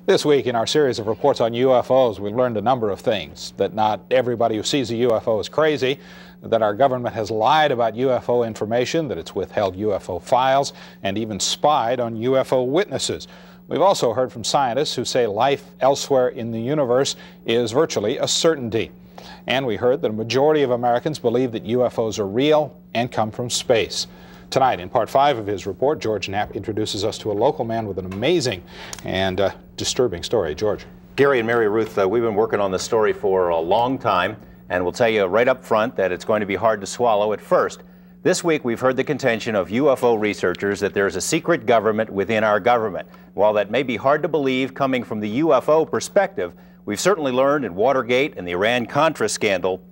This week in our series of reports on UFOs, we've learned a number of things. That not everybody who sees a UFO is crazy, that our government has lied about UFO information, that it's withheld UFO files, and even spied on UFO witnesses. We've also heard from scientists who say life elsewhere in the universe is virtually a certainty. And we heard that a majority of Americans believe that UFOs are real and come from space. Tonight, in Part 5 of his report, George Knapp introduces us to a local man with an amazing and disturbing story. George. Gary and Mary Ruth, we've been working on this story for a long time, and we'll tell you right up front that it's going to be hard to swallow at first. This week, we've heard the contention of UFO researchers that there's a secret government within our government. While that may be hard to believe coming from the UFO perspective, we've certainly learned in Watergate and the Iran-Contra scandal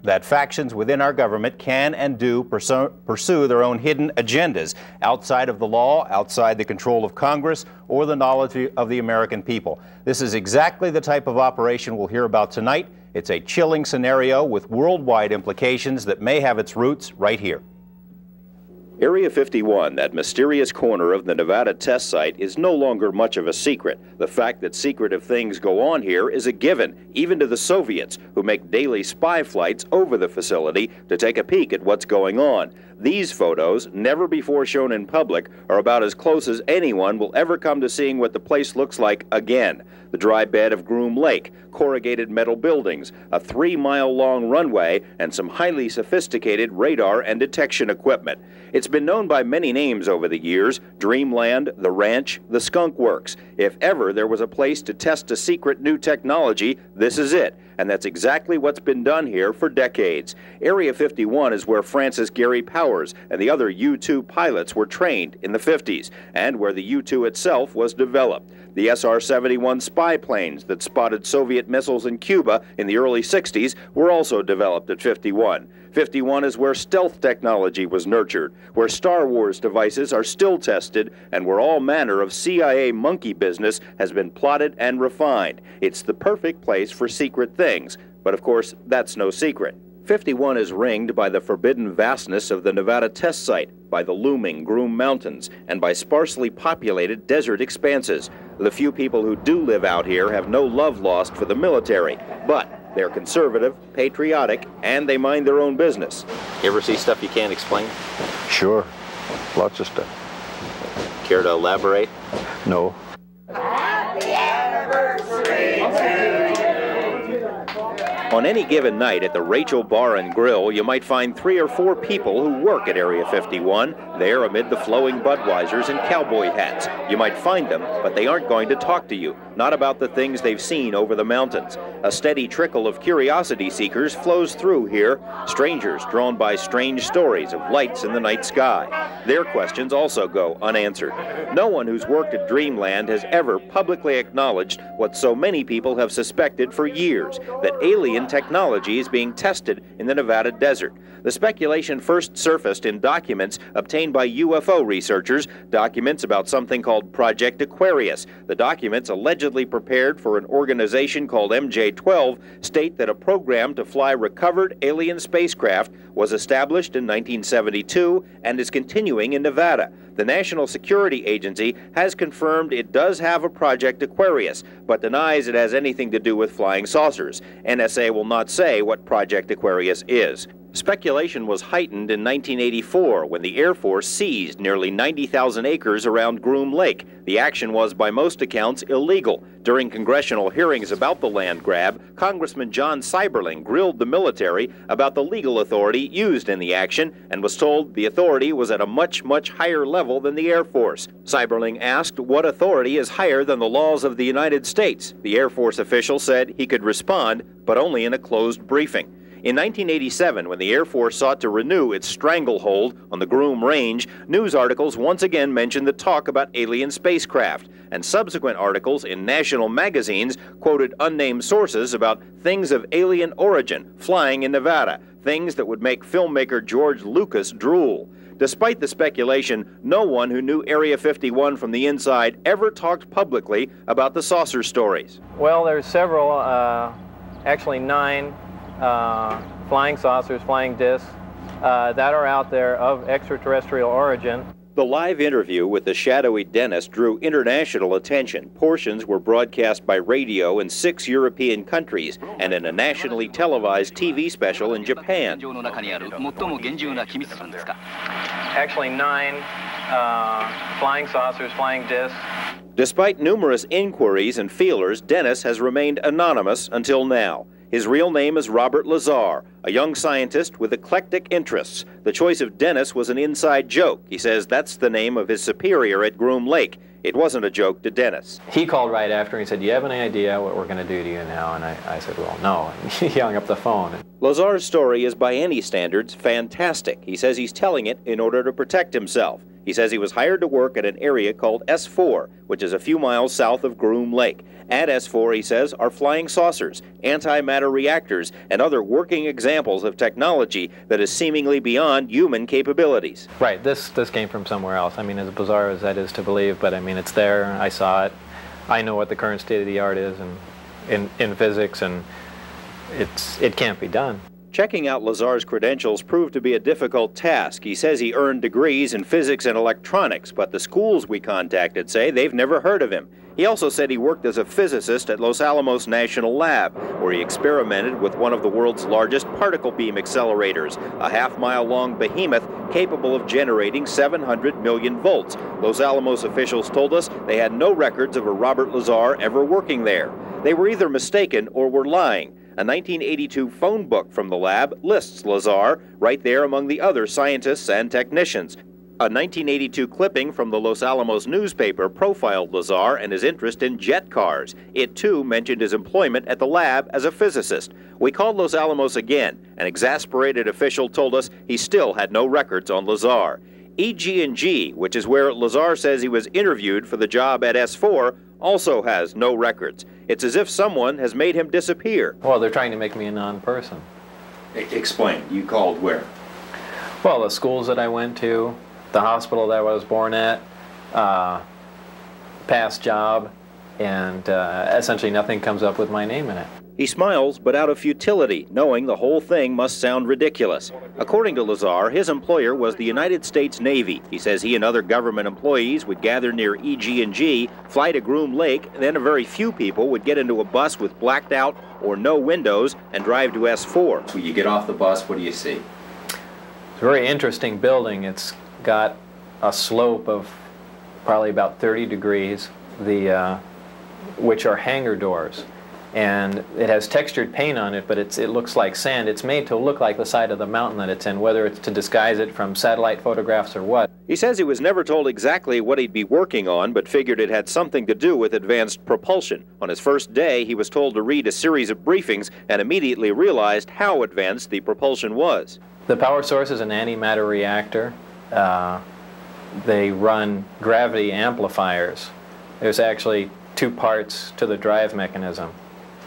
that factions within our government can and do pursue their own hidden agendas outside of the law, outside the control of Congress, or the knowledge of the American people. This is exactly the type of operation we'll hear about tonight. It's a chilling scenario with worldwide implications that may have its roots right here. Area 51, that mysterious corner of the Nevada test site, is no longer much of a secret. The fact that secretive things go on here is a given, even to the Soviets, who make daily spy flights over the facility to take a peek at what's going on. These photos, never before shown in public, are about as close as anyone will ever come to seeing what the place looks like again. The dry bed of Groom Lake, corrugated metal buildings, a 3-mile-long runway, and some highly sophisticated radar and detection equipment. It's been known by many names over the years: Dreamland, the Ranch, the Skunk Works. If ever there was a place to test a secret new technology, this is it. And that's exactly what's been done here for decades. Area 51 is where Francis Gary Powers and the other U-2 pilots were trained in the 50s, and where the U-2 itself was developed. The SR-71 spy planes that spotted Soviet missiles in Cuba in the early 60s were also developed at 51. 51 is where stealth technology was nurtured, where Star Wars devices are still tested, and where all manner of CIA monkey business has been plotted and refined. It's the perfect place for secret things, but of course, that's no secret. 51 is ringed by the forbidden vastness of the Nevada test site, by the looming Groom Mountains, and by sparsely populated desert expanses. The few people who do live out here have no love lost for the military, but they're conservative, patriotic, and they mind their own business. You ever see stuff you can't explain? Sure, lots of stuff. Care to elaborate? No. Happy anniversary to you. On any given night at the Rachel Bar and Grill, you might find 3 or 4 people who work at Area 51, there amid the flowing Budweisers and cowboy hats. You might find them, but they aren't going to talk to you, not about the things they've seen over the mountains. A steady trickle of curiosity seekers flows through here, strangers drawn by strange stories of lights in the night sky. Their questions also go unanswered. No one who's worked at Dreamland has ever publicly acknowledged what so many people have suspected for years, that alien technology is being tested in the Nevada desert. The speculation first surfaced in documents obtained by UFO researchers, documents about something called Project Aquarius. The documents, allegedly prepared for an organization called MJ-12, state that a program to fly recovered alien spacecraft was established in 1972 and is continuing in Nevada. The National Security Agency has confirmed it does have a Project Aquarius, but denies it has anything to do with flying saucers. NSA will not say what Project Aquarius is. Speculation was heightened in 1984 when the Air Force seized nearly 90,000 acres around Groom Lake. The action was, by most accounts, illegal. During congressional hearings about the land grab, Congressman John Seiberling grilled the military about the legal authority used in the action and was told the authority was at a much, much higher level than the Air Force. Seiberling asked what authority is higher than the laws of the United States. The Air Force official said he could respond, but only in a closed briefing. In 1987, when the Air Force sought to renew its stranglehold on the Groom Range, news articles once again mentioned the talk about alien spacecraft, and subsequent articles in national magazines quoted unnamed sources about things of alien origin flying in Nevada, things that would make filmmaker George Lucas drool. Despite the speculation, no one who knew Area 51 from the inside ever talked publicly about the saucer stories. Well, there's several, actually 9 flying saucers, flying discs that are out there of extraterrestrial origin. The live interview with the shadowy Dennis drew international attention. Portions were broadcast by radio in 6 European countries and in a nationally televised TV special in Japan. Actually 9 flying saucers, flying discs. Despite numerous inquiries and feelers, Dennis has remained anonymous until now. His real name is Robert Lazar, a young scientist with eclectic interests. The choice of Dennis was an inside joke. He says that's the name of his superior at Groom Lake. It wasn't a joke to Dennis. He called right after and he said, "Do you have any idea what we're going to do to you now?" And I said, "Well, no." And he hung up the phone. Lazar's story is by any standards fantastic. He says he's telling it in order to protect himself. He says he was hired to work at an area called S4, which is a few miles south of Groom Lake. At S4, he says, are flying saucers, antimatter reactors, and other working examples of technology that is seemingly beyond human capabilities. Right, this came from somewhere else. I mean, as bizarre as that is to believe, but I mean, it's there. I saw it. I know what the current state of the art is in physics, and it can't be done. Checking out Lazar's credentials proved to be a difficult task. He says he earned degrees in physics and electronics, but the schools we contacted say they've never heard of him. He also said he worked as a physicist at Los Alamos National Lab, where he experimented with one of the world's largest particle beam accelerators, a half-mile-long behemoth capable of generating 700 million volts. Los Alamos officials told us they had no records of a Robert Lazar ever working there. They were either mistaken or were lying. A 1982 phone book from the lab lists Lazar right there among the other scientists and technicians. A 1982 clipping from the Los Alamos newspaper profiled Lazar and his interest in jet cars. It too mentioned his employment at the lab as a physicist. We called Los Alamos again. An exasperated official told us he still had no records on Lazar. EG&G, which is where Lazar says he was interviewed for the job at S4, also has no records. It's as if someone has made him disappear. Well, they're trying to make me a non-person. Explain. You called where? Well, the schools that I went to, the hospital that I was born at, past job, and essentially nothing comes up with my name in it. He smiles, but out of futility, knowing the whole thing must sound ridiculous. According to Lazar, his employer was the United States Navy. He says he and other government employees would gather near EG&G, fly to Groom Lake, and then a very few people would get into a bus with blacked out or no windows and drive to S4. When you get off the bus, what do you see? It's a very interesting building. It's got a slope of probably about 30 degrees, which are hangar doors. And it has textured paint on it, but it looks like sand. It's made to look like the side of the mountain that it's in, whether it's to disguise it from satellite photographs or what. He says he was never told exactly what he'd be working on, but figured it had something to do with advanced propulsion. On his first day, he was told to read a series of briefings and immediately realized how advanced the propulsion was. The power source is an antimatter reactor. They run gravity amplifiers. There's actually 2 parts to the drive mechanism.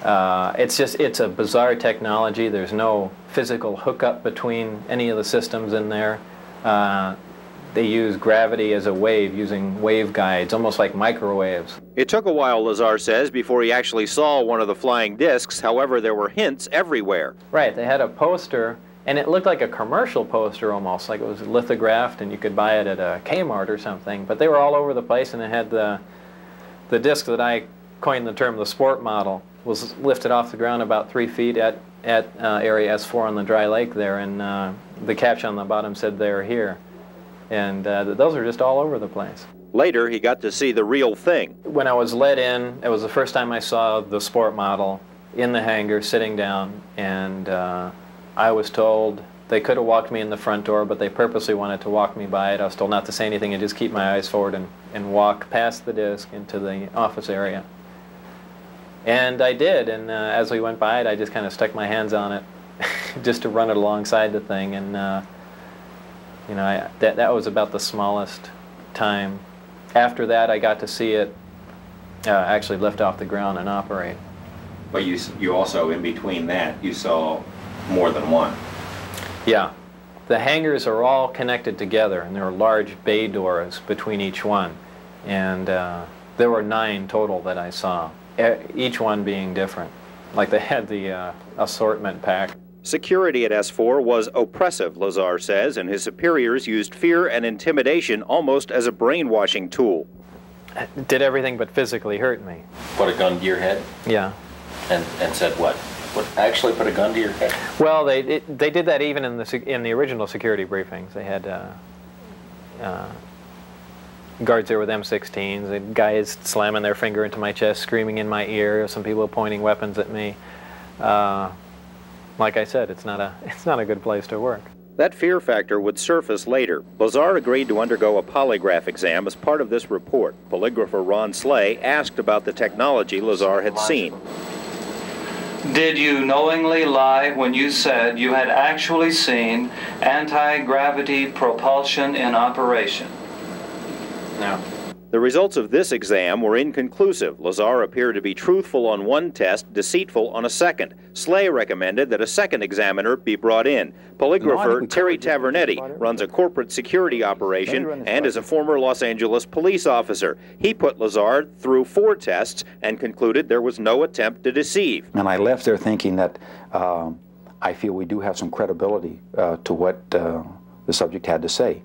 It's a bizarre technology. There's no physical hookup between any of the systems in there. They use gravity as a wave, using waveguides, almost like microwaves. It took a while, Lazar says, before he actually saw one of the flying discs. However, there were hints everywhere. Right, they had a poster, and it looked like a commercial poster almost, like it was lithographed and you could buy it at a Kmart or something. But they were all over the place, and it had the disc that I coined the term the sport model. Was lifted off the ground about 3 feet at area S4 on the dry lake there, and the caption on the bottom said "They're here," and those are just all over the place. Later, he got to see the real thing. When I was let in, it was the first time I saw the sport model in the hangar, sitting down, and I was told they could have walked me in the front door, but they purposely wanted to walk me by it. I was told not to say anything and just keep my eyes forward and walk past the disc into the office area. And I did, and as we went by it, I just kind of stuck my hands on it just to run it alongside the thing, and you know, that was about the smallest time. After that, I got to see it actually lift off the ground and operate. But you also, in between that, you saw more than one. Yeah. The hangars are all connected together, and there are large bay doors between each one. And there were 9 total that I saw, each one being different. Like they had the assortment pack. Security at S4 was oppressive, Lazar says, and his superiors used fear and intimidation almost as a brainwashing tool. It did everything but physically hurt me. Put a gun to your head? Yeah. And said what? Actually put a gun to your head? Well, they did that even in the original security briefings. They had guards there with M16s, and guys slamming their finger into my chest, screaming in my ear, some people pointing weapons at me. Like I said, it's not a good place to work. That fear factor would surface later. Lazar agreed to undergo a polygraph exam as part of this report. Polygrapher Ron Slay asked about the technology Lazar had seen. Did you knowingly lie when you said you had actually seen anti-gravity propulsion in operation? No. The results of this exam were inconclusive. Lazar appeared to be truthful on one test, deceitful on a second. Slay recommended that a second examiner be brought in. Polygrapher Terry Tavernetti runs a corporate security operation and is a former Los Angeles police officer. He put Lazar through 4 tests and concluded there was no attempt to deceive. And I left there thinking that I feel we do have some credibility to what the subject had to say.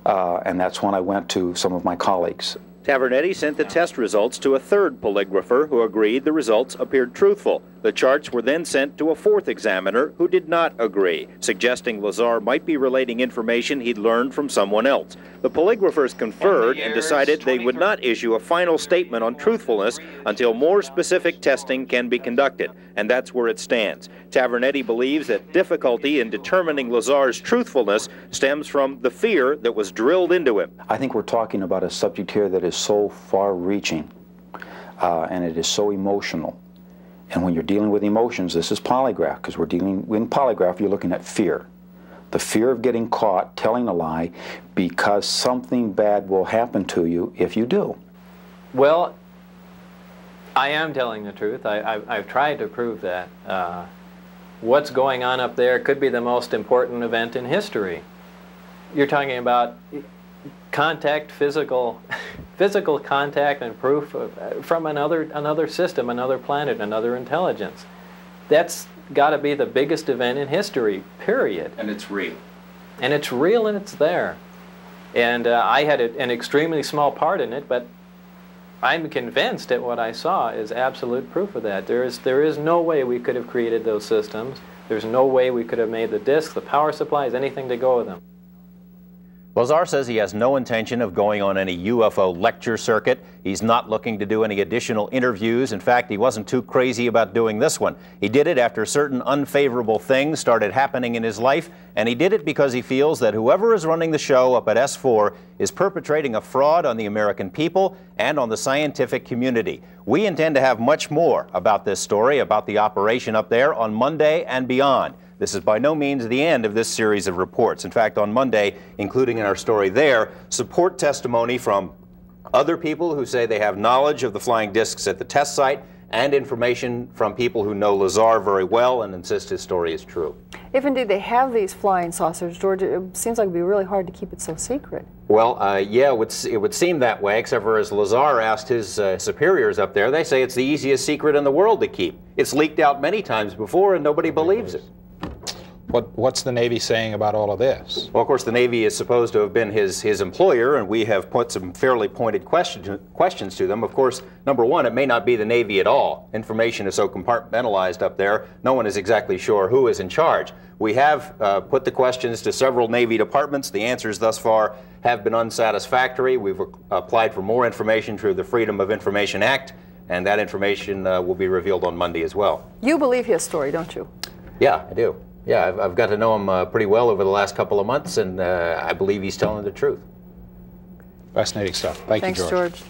And that's when I went to some of my colleagues. Tavernetti sent the test results to a third polygrapher who agreed the results appeared truthful. The charts were then sent to a 4th examiner who did not agree, suggesting Lazar might be relating information he'd learned from someone else. The polygraphers conferred and decided they would not issue a final statement on truthfulness until more specific testing can be conducted, and that's where it stands. Tavernetti believes that difficulty in determining Lazar's truthfulness stems from the fear that was drilled into him. I think we're talking about a subject here that is so far-reaching, and it is so emotional. And when you're dealing with emotions, this is polygraph, because we're dealing, in polygraph, you're looking at fear. The fear of getting caught telling a lie because something bad will happen to you if you do. Well, I am telling the truth. I've tried to prove that. What's going on up there could be the most important event in history. You're talking about contact, physical contact and proof from another system, another planet, another intelligence. That's got to be the biggest event in history, period. And it's real. And it's real and it's there. And I had an extremely small part in it, but I'm convinced that what I saw is absolute proof of that. There is no way we could have created those systems. There's no way we could have made the disks, the power supplies, anything to go with them. Lazar says he has no intention of going on any UFO lecture circuit. He's not looking to do any additional interviews. In fact, he wasn't too crazy about doing this one. He did it after certain unfavorable things started happening in his life, and he did it because he feels that whoever is running the show up at S4 is perpetrating a fraud on the American people and on the scientific community. We intend to have much more about this story, about the operation up there, on Monday and beyond. This is by no means the end of this series of reports. In fact, on Monday, including in our story there, support testimony from other people who say they have knowledge of the flying discs at the test site, and information from people who know Lazar very well and insist his story is true. If indeed they have these flying saucers, George, it seems like it would be really hard to keep it so secret. Well, yeah, it would seem that way, except for as Lazar asked his superiors up there, they say it's the easiest secret in the world to keep. It's leaked out many times before and nobody believes it. What's the Navy saying about all of this? Well, of course, the Navy is supposed to have been his employer, and we have put some fairly pointed questions to them. Of course, number one, it may not be the Navy at all. Information is so compartmentalized up there, no one is exactly sure who is in charge. We have put the questions to several Navy departments. The answers thus far have been unsatisfactory. We've applied for more information through the Freedom of Information Act, and that information will be revealed on Monday as well. You believe his story, don't you? Yeah, I do. Yeah, I've got to know him pretty well over the last couple of months, and I believe he's telling the truth. Fascinating stuff. Thanks, George.